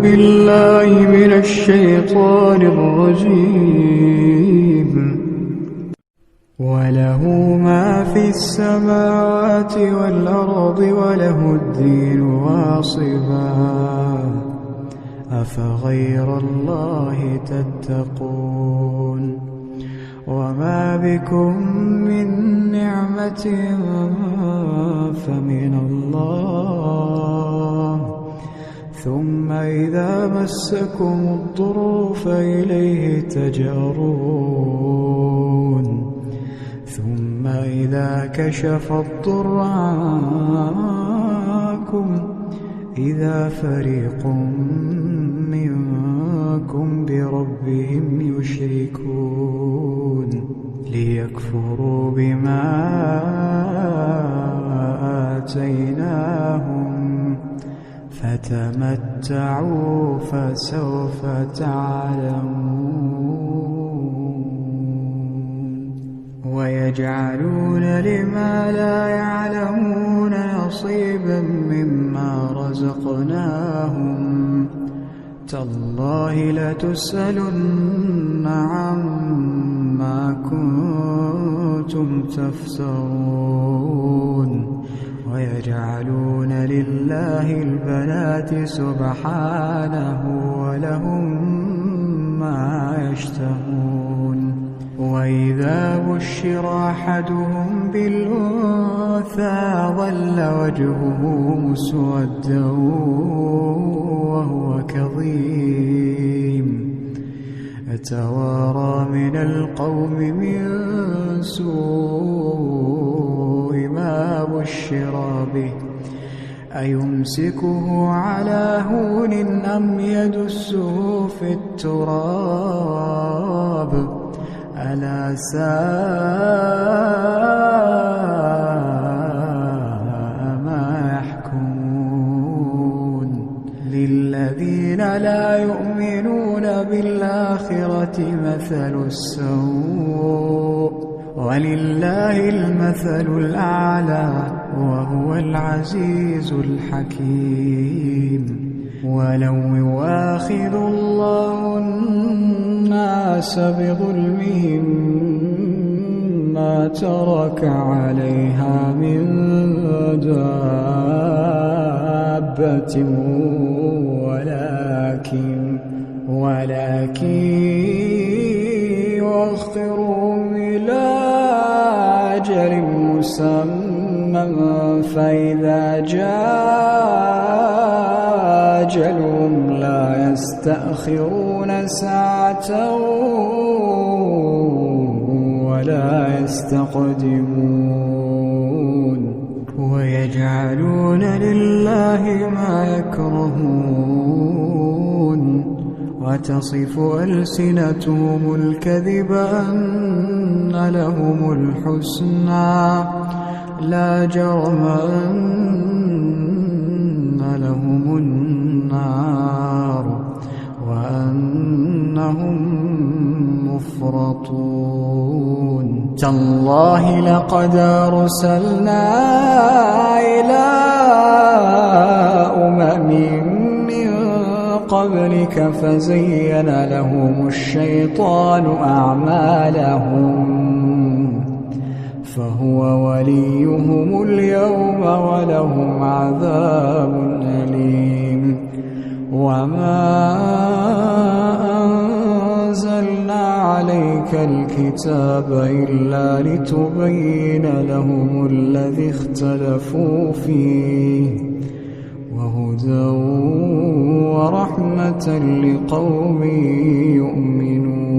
بالله من الشيطان الرجيم. وله ما في السماوات والأرض وله الدين واصبا أفغير الله تتقون وما بكم من نعمة فمن الله ثم إذا مسكم الضر فإليه تجأرون ثم إذا كشف الضر عنكم إذا فريق منكم بربهم يشركون ليكفروا بما آتيناهم فتمتعوا فسوف تعلمون ويجعلون لما لا يعلمون نصيبا مما رزقناهم تالله لتسألن عما كنتم تفترون ويجعلون لله البنات سبحانه ولهم ما يشتهون وإذا بشر أحدهم بالأنثى ظل وجهه مسودا وهو كظيم يتوارى من القوم من سوء ما بشر به أيمسكه على هون أم يدسه في التراب ألا ساء ما يحكمون للذين لا يؤمنون بالآخرة مثل السوء ولله المثل الأعلى وهو العزيز الحكيم ولو يؤاخذ الله الناس بظلمهم ما ترك عليها من دابة ولكن يؤخرهم إلى أجل مسمى فإذا جاء أجلهم لا يستأخرون ساعة ولا يستقدمون ويجعلون لله ما يكرهون وتصف ألسنتهم الكذب أن لهم الحسنى لا جرم أن لهم النار وأنهم مفرطون تالله لقد أرسلنا إلى أمم من قبلك فزين لهم الشيطان أعمالهم فهو وليهم اليوم ولهم عذاب أليم وما أنزلنا عليك الكتاب إلا لتبين لهم الذي اختلفوا فيه وهدى ورحمة لقوم يؤمنون